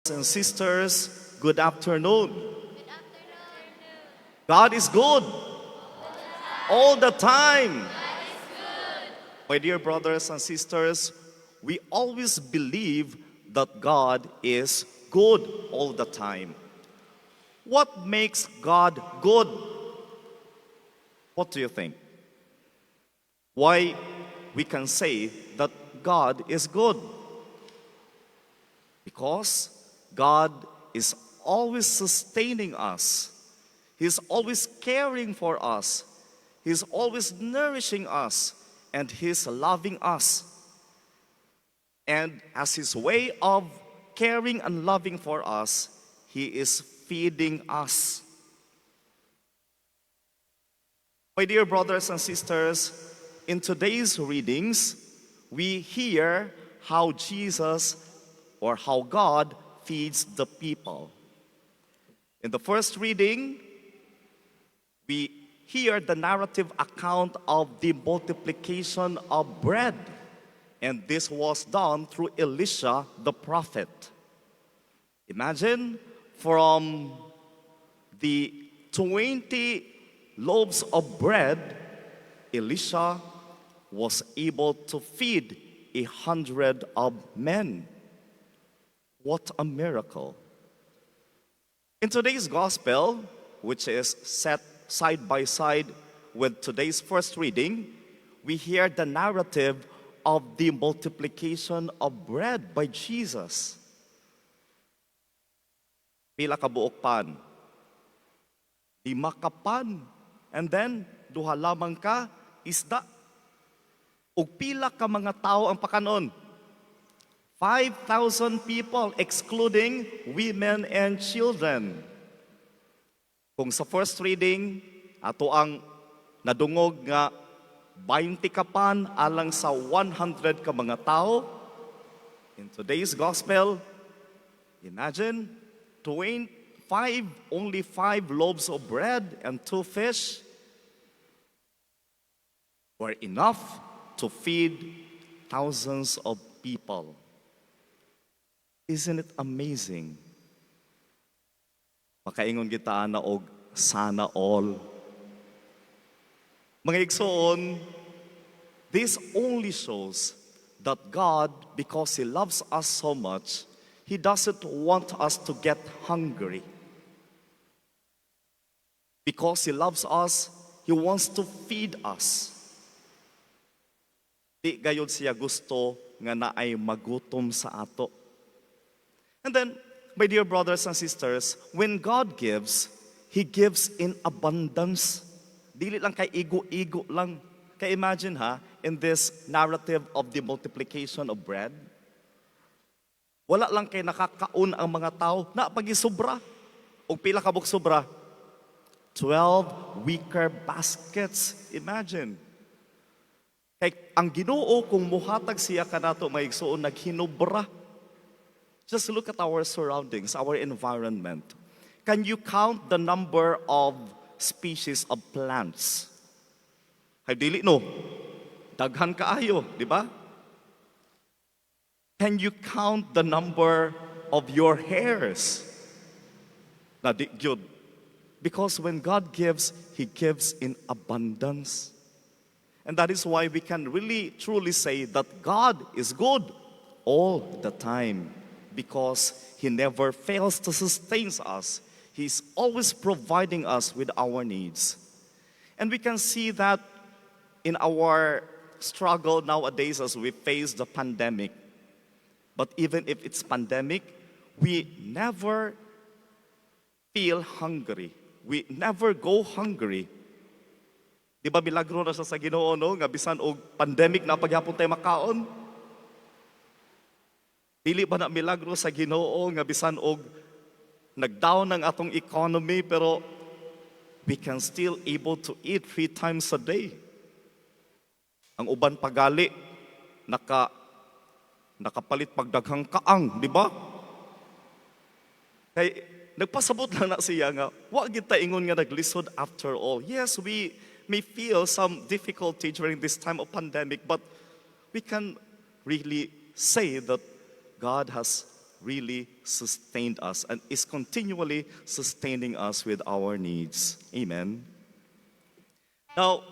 And sisters, good afternoon. God is good all the time. My dear brothers and sisters, we always believe that God is good all the time. What makes God good? What do you think? Why we can say that God is good? Because God is always sustaining us. He's always caring for us. He's always nourishing us. And He's loving us. And as His way of caring and loving for us, He is feeding us. My dear brothers and sisters, in today's readings, we hear how Jesus or how God feeds the people. In the first reading, we hear the narrative account of the multiplication of bread. And this was done through Elisha the prophet. Imagine from the 20 loaves of bread, Elisha was able to feed 100 of men. What a miracle. In today's gospel, which is set side by side with today's first reading, we hear the narrative of the multiplication of bread by Jesus. Pila ka buok pan? 5 ka pan. And then, 2 lamang ka isda. Ug pila ka mga tao ang pakanon? 5,000 people, excluding women and children. Kung sa first reading, ato ang nadungog nga 20 ka pan alang sa 100 ka mga tao. In today's gospel, imagine, only 5 loaves of bread and 2 fish were enough to feed thousands of people. Isn't it amazing? Makaingon kita na og sana all. Mga igsoon, this only shows that God, because He loves us so much, He doesn't want us to get hungry. Because He loves us, He wants to feed us. Di gayud siya gusto nga naay magutom sa ato. And then, my dear brothers and sisters, when God gives, He gives in abundance. Dili lang kay igo-igo lang. Kaya imagine in this narrative of the multiplication of bread, wala lang kay nakakaon ang mga tao na pagisubra. O pila kabuk sobra? 12 wicker baskets. Imagine. Kay ang Ginoo kung muhatag siya kanato may igsoon naghinubra. Just look at our surroundings, our environment. Can you count the number of species of plants? Hay dili no. Daghan kaayo, di ba? Can you count the number of your hairs? Na di gyud. Because when God gives, He gives in abundance. And that is why we can really truly say that God is good all the time. Because He never fails to sustain us. He's always providing us with our needs. And we can see that in our struggle nowadays as we face the pandemic. But even if it's pandemic, we never feel hungry. We never go hungry. Di ba milagro na sa Ginoo no? Nga bisan og pandemic na pagyapon tayo makaon? Dili ba na milagro sa Ginoo nga bisan og nag-down ang atong economy pero we can still able to eat 3 times a day. Ang uban pagali nakapalit pagdaghang kaang, di ba? Kay nagpasabot lang na siya nga wa gid ta ingon nga naglisod after all. Yes, we may feel some difficulty during this time of pandemic, but we can really say that God has really sustained us and is continually sustaining us with our needs. Amen. Now,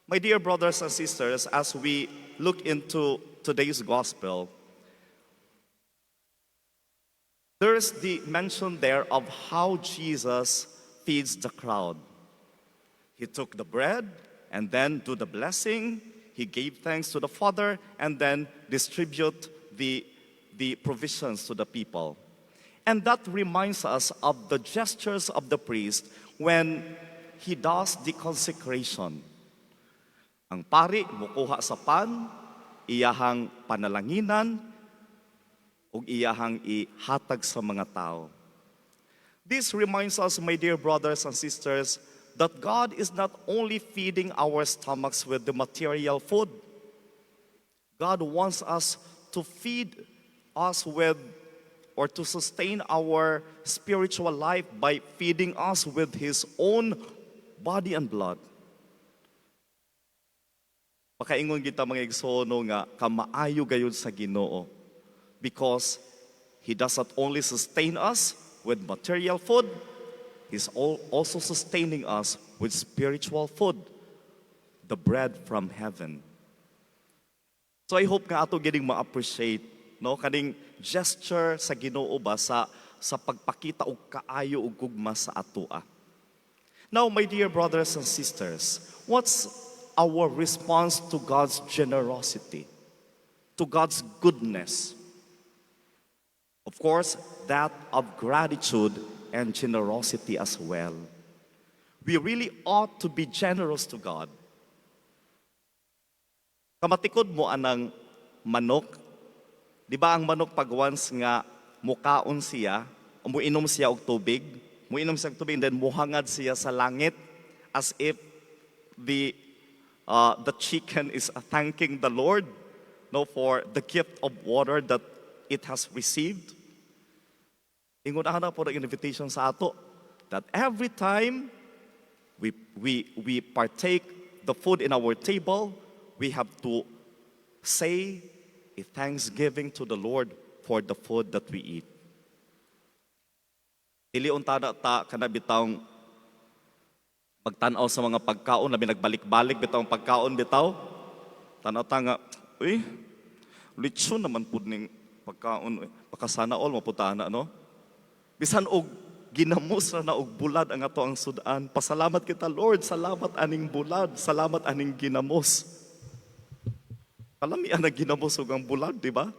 my dear brothers and sisters, as we look into today's gospel, there is the mention there of how Jesus feeds the crowd. He took the bread and then do the blessing. He gave thanks to the Father and then distribute the provisions to the people. And that reminds us of the gestures of the priest when he does the consecration. Ang pari mukuha sa pan, iyahang panalanginan, ug iyahang ihatag sa mga tao. This reminds us, my dear brothers and sisters, that God is not only feeding our stomachs with the material food. God wants us to feed us with, or to sustain our spiritual life by feeding us with His own body and blood. Makaingon kita mga igsono nga kamaayo gayud sa Ginoo, because He does not only sustain us with material food, He's also sustaining us with spiritual food, the bread from heaven. So I hope nga ato gining ma-appreciate, no, kaning gesture sa Ginoo ba sa pagpakita og kaayo ug gugma sa atoa. Now, my dear brothers and sisters, what's our response to God's generosity, to God's goodness? Of course, that of gratitude and generosity as well. We really ought to be generous to God. Kamatikod mo anang manok. Di ba ang manok pag once nga mukaon siya, muinom siya og tubig, and then muhangad siya sa langit as if the chicken is thanking the Lord, no, for the gift of water that it has received. Ingunahan na po ang invitation sa ato that every time we partake the food in our table, we have to say a thanksgiving to the Lord for the food that we eat. Dili unta ta kana bitawng pagtan-aw sa mga pagkaon, labi nagbalik-balik bitawng pagkaon bitaw. Tanaw ta nga, uy, litson naman pud ning pagkaon, pakasana all maputana, no? Bisan og ginamos na og bulad ang ato ang sudan. Pasalamat kita, Lord. Salamat aning bulad. Salamat aning ginamos. Kalamian ang ginamos og ang bulad, di ba?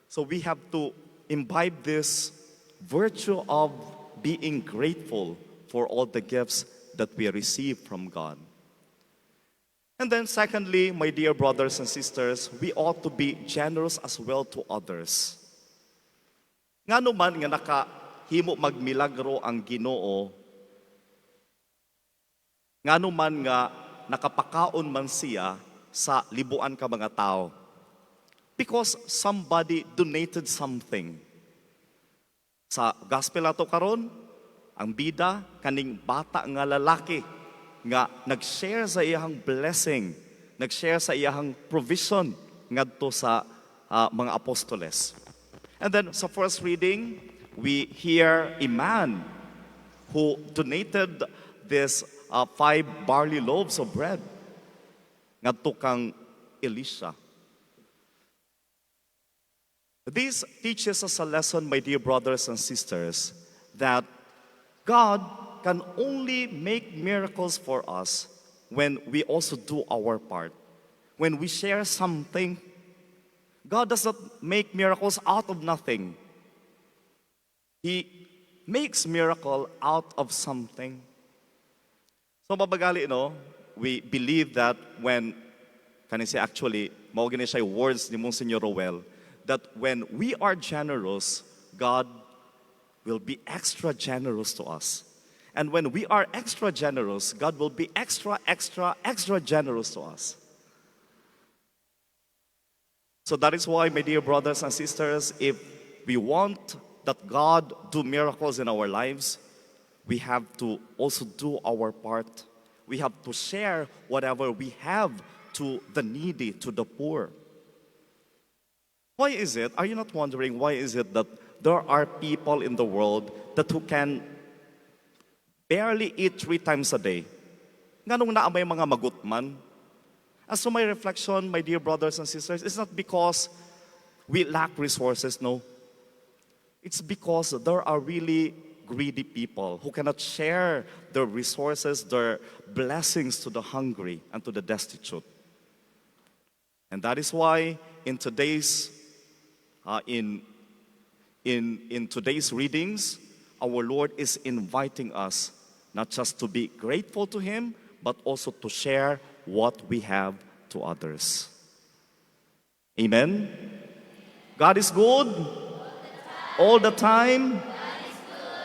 So we have to imbibe this virtue of being grateful for all the gifts that we receive from God. And then secondly, my dear brothers and sisters, we ought to be generous as well to others. Ngano man nga nakahimo magmilagro ang Ginoo, ngano man nga nakapakaon man siya sa libuan ka mga tao, because somebody donated something. Sa gospel ato karon, ang bida kaning bata nga lalaki nga nag-share sa iyang blessing, nag-share sa iyang provision ngadto sa mga apostoles. And then sa first reading, we hear a man who donated this 5 barley loaves of bread ngadto kang Elisha. This teaches us a lesson, my dear brothers and sisters, that God can only make miracles for us when we also do our part. When we share something, God does not make miracles out of nothing. He makes miracle out of something. So mabagali, no? We believe that when, actually, mawagin siya words ni Monsignor Rowell, that when we are generous, God will be extra generous to us. And when we are extra generous, God will be extra generous to us. So that is why, my dear brothers and sisters, if we want that God do miracles in our lives, we have to also do our part. We have to share whatever we have to the needy, to the poor. Why is it? Are you not wondering why is it that there are people in the world that who can barely eat 3 times a day? Nganong naamay mga magutman? As to my reflection, my dear brothers and sisters, it's not because we lack resources, no. It's because there are really greedy people who cannot share their resources, their blessings to the hungry and to the destitute. And that is why in today's in today's readings, our Lord is inviting us not just to be grateful to Him, but also to share what we have to others. Amen? God is good all the time.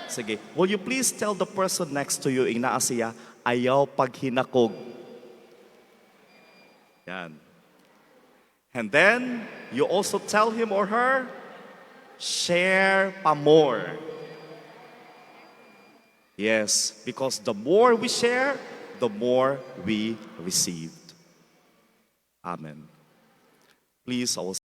Sige, will you please tell the person next to you, inaa siya, ayaw paghinakog. Yan. And then, you also tell him or her, share pa more. Yes, because the more we share, the more we received. Amen. Please, I will